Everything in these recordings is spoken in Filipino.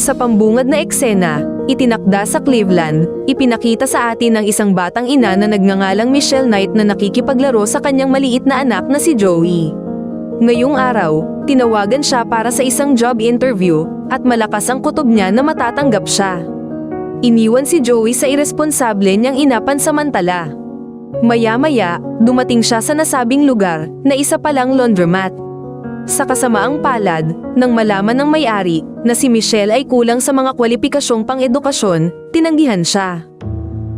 Sa pambungad na eksena, itinakda sa Cleveland, ipinakita sa atin ang isang batang ina na nagngangalang Michelle Knight na nakikipaglaro sa kanyang maliit na anak na si Joey. Ngayong araw, tinawagan siya para sa isang job interview, at malakas ang kutob niya na matatanggap siya. Iniwan si Joey sa iresponsable niyang ina pansamantala. Maya-maya, dumating siya sa nasabing lugar, na isa palang laundromat. Sa kasamaang palad, nang malaman ng may-ari na si Michelle ay kulang sa mga kwalipikasyong pang-edukasyon, tinanggihan siya.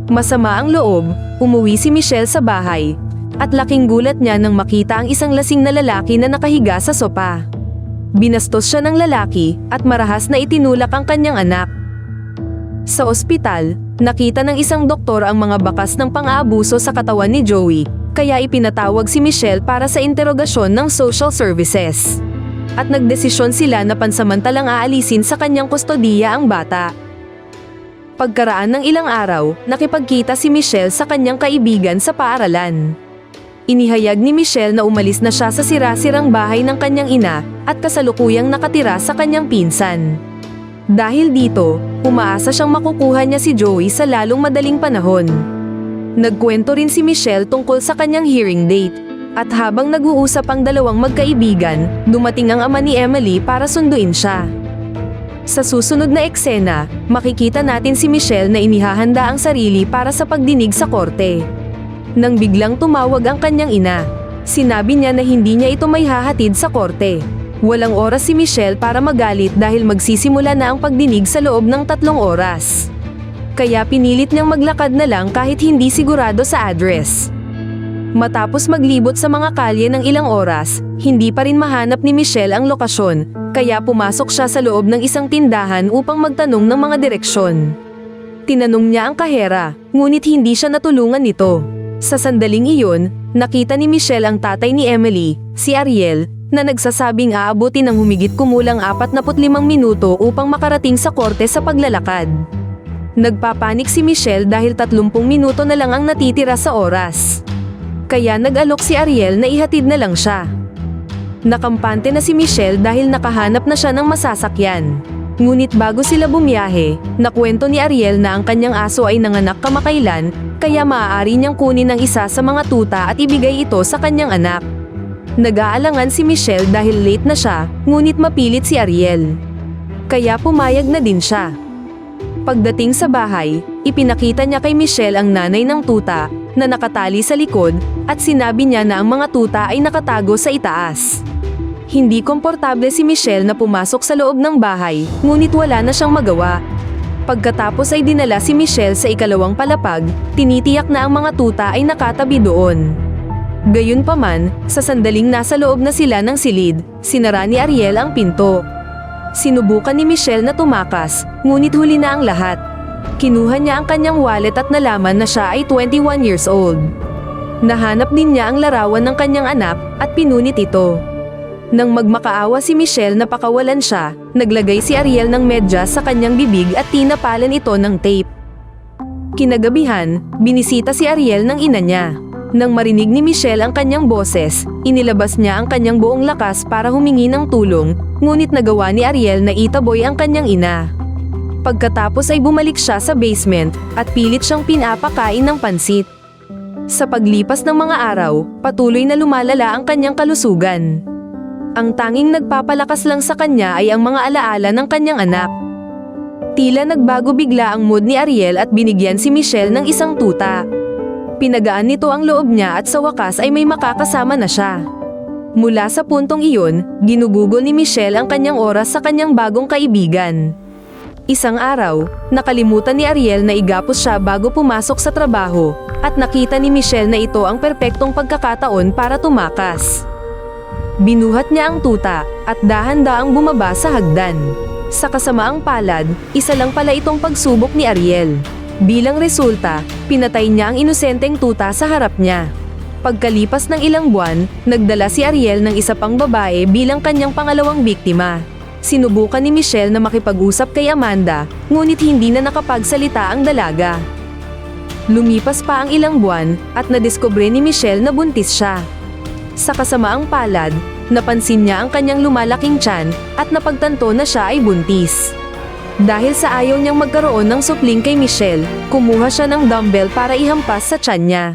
Masama ang loob, umuwi si Michelle sa bahay, at laking gulat niya nang makita ang isang lasing na lalaki na nakahiga sa sopa. Binastos siya ng lalaki at marahas na itinulak ang kanyang anak. Sa ospital, nakita ng isang doktor ang mga bakas ng pang-aabuso sa katawan ni Joey, kaya ipinatawag si Michelle para sa interogasyon ng social services. At nagdesisyon sila na pansamantalang aalisin sa kanyang kustodiya ang bata. Pagkaraan ng ilang araw, nakipagkita si Michelle sa kanyang kaibigan sa paaralan. Inihayag ni Michelle na umalis na siya sa sira-sirang bahay ng kanyang ina at kasalukuyang nakatira sa kanyang pinsan. Dahil dito, umaasa siyang makukuha niya si Joey sa lalong madaling panahon. Nagkwento rin si Michelle tungkol sa kanyang hearing date, at habang nag-uusap ang dalawang magkaibigan, dumating ang ama ni Emily para sunduin siya. Sa susunod na eksena, makikita natin si Michelle na inihahanda ang sarili para sa pagdinig sa korte. Nang biglang tumawag ang kanyang ina, sinabi niya na hindi niya ito may hahatid sa korte. Walang oras si Michelle para magalit dahil magsisimula na ang pagdinig sa loob ng 3 oras. Kaya pinilit niyang maglakad na lang kahit hindi sigurado sa address. Matapos maglibot sa mga kalye ng ilang oras, hindi pa rin mahanap ni Michelle ang lokasyon, kaya pumasok siya sa loob ng isang tindahan upang magtanong ng mga direksyon. Tinanong niya ang kahera, ngunit hindi siya natulungan nito. Sa sandaling iyon, nakita ni Michelle ang tatay ni Emily, si Ariel, na nagsasabing aabutin ng humigit kumulang 45 minuto upang makarating sa korte sa paglalakad. Nagpapanik si Michelle dahil 30 minuto na lang ang natitira sa oras. Kaya nag-alok si Ariel na ihatid na lang siya. Nakampante na si Michelle dahil nakahanap na siya ng masasakyan. Ngunit bago sila bumiyahe, nakwento ni Ariel na ang kanyang aso ay nanganak kamakailan, kaya maaari niyang kunin ang isa sa mga tuta at ibigay ito sa kanyang anak. Nag-aalangan si Michelle dahil late na siya, ngunit mapilit si Ariel. Kaya pumayag na din siya. Pagdating sa bahay, ipinakita niya kay Michelle ang nanay ng tuta, na nakatali sa likod, at sinabi niya na ang mga tuta ay nakatago sa itaas. Hindi komportable si Michelle na pumasok sa loob ng bahay, ngunit wala na siyang magawa. Pagkatapos ay dinala si Michelle sa ikalawang palapag, tinitiyak na ang mga tuta ay nakatabi doon. Gayunpaman, sa sandaling nasa loob na sila ng silid, sinara ni Ariel ang pinto. Sinubukan ni Michelle na tumakas, ngunit huli na ang lahat. Kinuha niya ang kanyang wallet at nalaman na siya ay 21 years old. Nahanap din niya ang larawan ng kanyang anak at pinunit ito. Nang magmakaawa si Michelle na pakawalan siya, naglagay si Ariel ng medyas sa kanyang bibig at tinapalan ito ng tape. Kinagabihan, binisita si Ariel ng ina niya. Nang marinig ni Michelle ang kanyang boses, inilabas niya ang kanyang buong lakas para humingi ng tulong, ngunit nagawa ni Ariel na itaboy ang kanyang ina. Pagkatapos ay bumalik siya sa basement at pilit siyang pinapakain ng pansit. Sa paglipas ng mga araw, patuloy na lumalala ang kanyang kalusugan. Ang tanging nagpapalakas lang sa kanya ay ang mga alaala ng kanyang anak. Tila nagbago bigla ang mood ni Ariel at binigyan si Michelle ng isang tuta. Pinagaan nito ang loob niya at sa wakas ay may makakasama na siya. Mula sa puntong iyon, ginugugol ni Michelle ang kanyang oras sa kanyang bagong kaibigan. Isang araw, nakalimutan ni Ariel na igapos siya bago pumasok sa trabaho, at nakita ni Michelle na ito ang perpektong pagkakataon para tumakas. Binuhat niya ang tuta, at dahan-daang bumaba sa hagdan. Sa kasamaang palad, isa lang pala itong pagsubok ni Ariel. Bilang resulta, pinatay niya ang inosenteng tuta sa harap niya. Pagkalipas ng ilang buwan, nagdala si Ariel ng isa pang babae bilang kanyang pangalawang biktima. Sinubukan ni Michelle na makipag-usap kay Amanda, ngunit hindi na nakapagsalita ang dalaga. Lumipas pa ang ilang buwan, at nadiskubre ni Michelle na buntis siya. Sa kasamaang palad, napansin niya ang kanyang lumalaking tiyan, at napagtanto na siya ay buntis. Dahil sa ayaw niyang magkaroon ng supling kay Michelle, kumuha siya ng dumbbell para ihampas sa tiyan niya.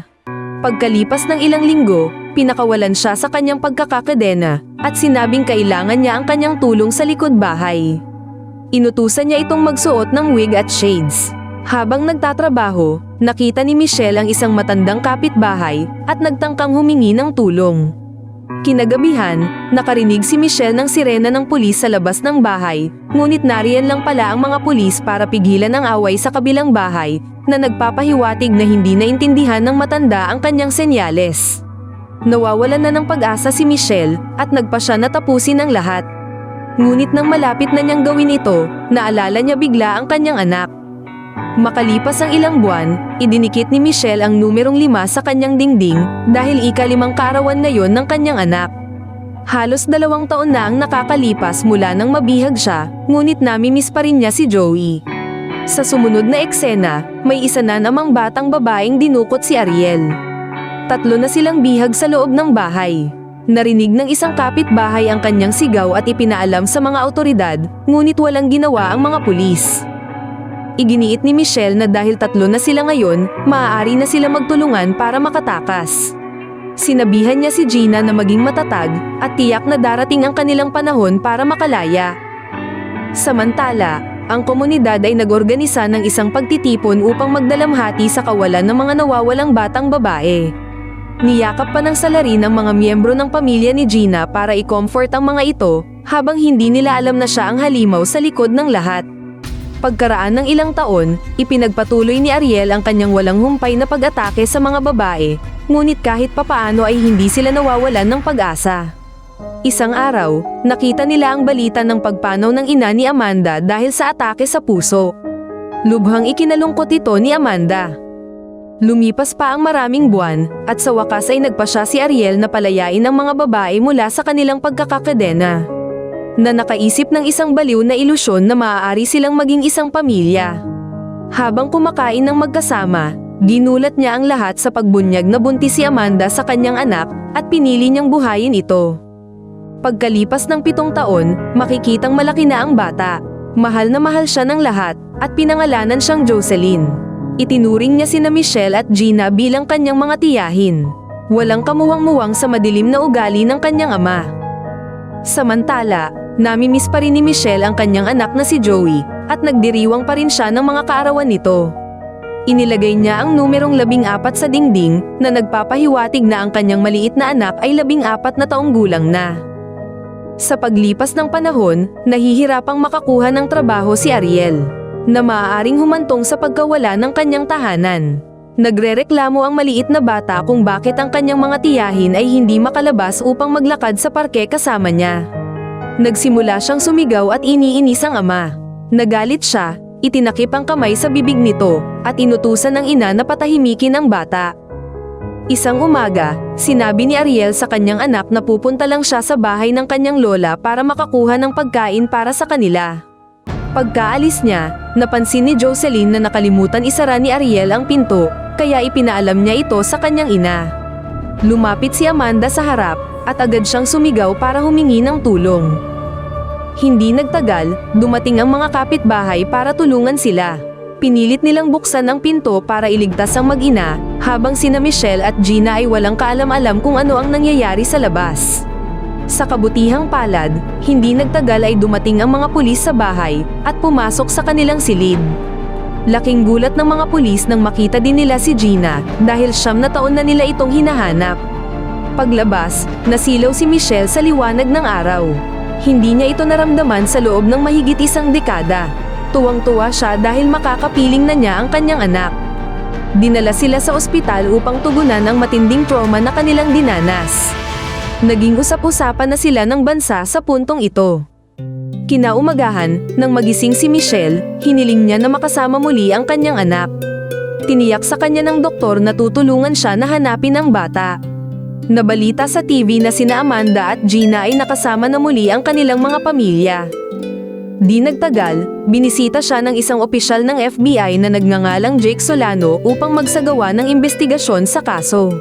Pagkalipas ng ilang linggo, pinakawalan siya sa kanyang pagkakakadena at sinabing kailangan niya ang kanyang tulong sa likod bahay. Inutusan niya itong magsuot ng wig at shades. Habang nagtatrabaho, nakita ni Michelle ang isang matandang kapitbahay at nagtangkang humingi ng tulong. Kinagabihan, nakarinig si Michelle ng sirena ng pulis sa labas ng bahay, ngunit nariyan lang pala ang mga pulis para pigilan ang away sa kabilang bahay na nagpapahiwatig na hindi naintindihan ng matanda ang kanyang senyales. Nawawalan na ng pag-asa si Michelle at nagpa siya na tapusin ang lahat. Ngunit nang malapit na niyang gawin ito, naalala niya bigla ang kanyang anak. Makalipas ang ilang buwan, idinikit ni Michelle ang numerong 5 sa kanyang dingding dahil ika-5 kaarawan na yon ng kanyang anak. Halos 2 taon na ang nakakalipas mula nang mabihag siya, ngunit namimiss pa rin niya si Joey. Sa sumunod na eksena, may isa na namang batang babaeng dinukot si Ariel. 3 na silang bihag sa loob ng bahay. Narinig ng isang kapitbahay ang kanyang sigaw at ipinaalam sa mga awtoridad, ngunit walang ginawa ang mga pulis. Iginiit ni Michelle na dahil 3 na sila ngayon, maaari na sila magtulungan para makatakas. Sinabihan niya si Gina na maging matatag at tiyak na darating ang kanilang panahon para makalaya. Samantala, ang komunidad ay nag-organisa ng isang pagtitipon upang magdalamhati sa kawalan ng mga nawawalang batang babae. Niyakap pa ng salarin ng mga miyembro ng pamilya ni Gina para i-comfort ang mga ito, habang hindi nila alam na siya ang halimaw sa likod ng lahat. Pagkaraan ng ilang taon, ipinagpatuloy ni Ariel ang kanyang walang humpay na pag-atake sa mga babae, ngunit kahit papaano ay hindi sila nawawalan ng pag-asa. Isang araw, nakita nila ang balita ng pagpanaw ng ina ni Amanda dahil sa atake sa puso. Lubhang ikinalungkot ito ni Amanda. Lumipas pa ang maraming buwan, at sa wakas ay nagpa siya si Ariel na palayain ang mga babae mula sa kanilang pagkakakadena. Na nakaisip ng isang baliw na ilusyon na maaari silang maging isang pamilya. Habang kumakain ng magkasama, ginulat niya ang lahat sa pagbunyag na buntis si Amanda sa kanyang anak at pinili niyang buhayin ito. Pagkalipas ng 7 taon, makikitang malaki na ang bata. Mahal na mahal siya ng lahat at pinangalanan siyang Jocelyn. Itinuring niya sina Michelle at Gina bilang kanyang mga tiyahin. Walang kamuwang-muwang sa madilim na ugali ng kanyang ama. Samantala, namimiss pa rin ni Michelle ang kanyang anak na si Joey at nagdiriwang pa rin siya ng mga kaarawan nito. Inilagay niya ang numerong 14 sa dingding na nagpapahiwatig na ang kanyang maliit na anak ay 14 na taong gulang na. Sa paglipas ng panahon, nahihirapang makakuha ng trabaho si Ariel, na maaaring humantong sa pagkawala ng kanyang tahanan. Nagrereklamo ang maliit na bata kung bakit ang kanyang mga tiyahin ay hindi makalabas upang maglakad sa parke kasama niya. Nagsimula siyang sumigaw at iniinis ang ama. Nagalit siya, itinakip ang kamay sa bibig nito, at inutusan ng ina na patahimikin ang bata. Isang umaga, sinabi ni Ariel sa kanyang anak na pupunta lang siya sa bahay ng kanyang lola para makakuha ng pagkain para sa kanila. Pagkaalis niya, napansin ni Jocelyn na nakalimutan isara ni Ariel ang pinto, kaya ipinaalam niya ito sa kanyang ina. Lumapit si Amanda sa harap, at agad siyang sumigaw para humingi ng tulong. Hindi nagtagal, dumating ang mga kapitbahay para tulungan sila. Pinilit nilang buksan ang pinto para iligtas ang mag-ina, habang sina Michelle at Gina ay walang kaalam-alam kung ano ang nangyayari sa labas. Sa kabutihang palad, hindi nagtagal ay dumating ang mga pulis sa bahay at pumasok sa kanilang silid. Laking gulat ng mga pulis nang makita din nila si Gina dahil 9 na taon na nila itong hinahanap. Paglabas, nasilaw si Michelle sa liwanag ng araw. Hindi niya ito naramdaman sa loob ng mahigit 1 dekada. Tuwang-tuwa siya dahil makakapiling na niya ang kanyang anak. Dinala sila sa ospital upang tugunan ang matinding trauma na kanilang dinanas. Naging usap-usapan na sila ng bansa sa puntong ito. Kinaumagahan, nang magising si Michelle, hiniling niya na makasama muli ang kanyang anak. Tiniyak sa kanya ng doktor na tutulungan siya na hanapin ang bata. Nabalita sa TV na sina Amanda at Gina ay nakasama na muli ang kanilang mga pamilya. Di nagtagal, binisita siya ng isang opisyal ng FBI na nagngangalang Jake Solano upang magsagawa ng investigasyon sa kaso.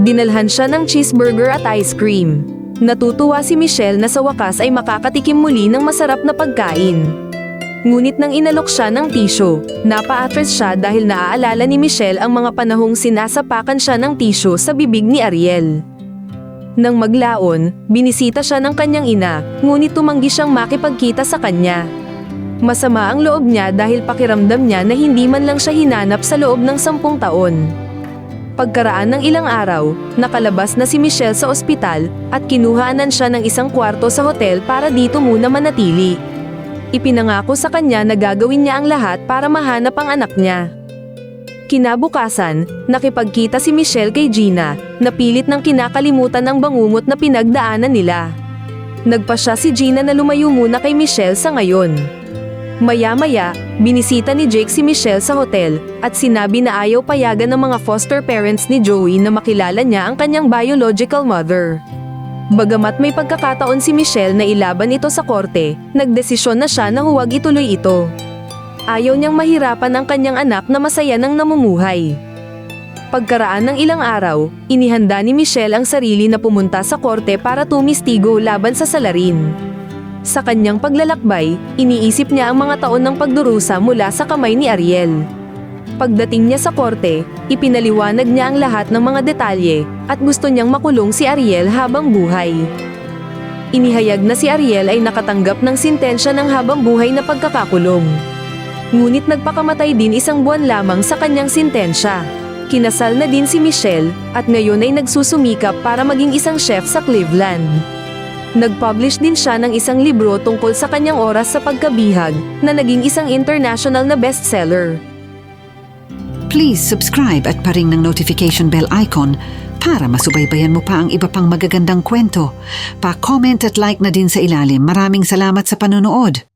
Dinalhan siya ng cheeseburger at ice cream. Natutuwa si Michelle na sa wakas ay makakatikim muli ng masarap na pagkain. Ngunit nang inalok siya ng tisyo, napa-atras siya dahil naaalala ni Michelle ang mga panahong sinasapakan siya ng tisyo sa bibig ni Ariel. Nang maglaon, binisita siya ng kanyang ina, ngunit tumanggi siyang makipagkita sa kanya. Masama ang loob niya dahil pakiramdam niya na hindi man lang siya hinanap sa loob ng 10 taon. Pagkaraan ng ilang araw, nakalabas na si Michelle sa ospital at kinuhaanan siya ng isang kwarto sa hotel para dito muna manatili. Ipinangako sa kanya na gagawin niya ang lahat para mahanap ang anak niya. Kinabukasan, nakipagkita si Michelle kay Gina, na pilit ng kinakalimutan ang bangungot na pinagdaanan nila. Nagpasya si Gina na lumayo muna kay Michelle sa ngayon. Maya-maya, binisita ni Jake si Michelle sa hotel at sinabi na ayaw payagan ng mga foster parents ni Joey na makilala niya ang kanyang biological mother. Bagamat may pagkakataon si Michelle na ilaban ito sa korte, nagdesisyon na siya na huwag ituloy ito. Ayaw niyang mahirapan ang kanyang anak na masaya nang namumuhay. Pagkaraan ng ilang araw, inihanda ni Michelle ang sarili na pumunta sa korte para tumistigo laban sa salarin. Sa kanyang paglalakbay, iniisip niya ang mga taon ng pagdurusa mula sa kamay ni Ariel. Pagdating niya sa korte, ipinaliwanag niya ang lahat ng mga detalye at gusto niyang makulong si Ariel habang buhay. Inihayag na si Ariel ay nakatanggap ng sintensya ng habang buhay na pagkakakulong. Ngunit nagpakamatay din 1 buwan lamang sa kanyang sintensya. Kinasal na din si Michelle at ngayon ay nagsusumikap para maging isang chef sa Cleveland. Nag-publish din siya ng isang libro tungkol sa kanyang oras sa pagkabihag na naging isang international na bestseller. Please subscribe at paring ng notification bell icon para masubaybayan mo pa ang iba pang magagandang kwento. Pa-comment at like na din sa ilalim. Maraming salamat sa panonood.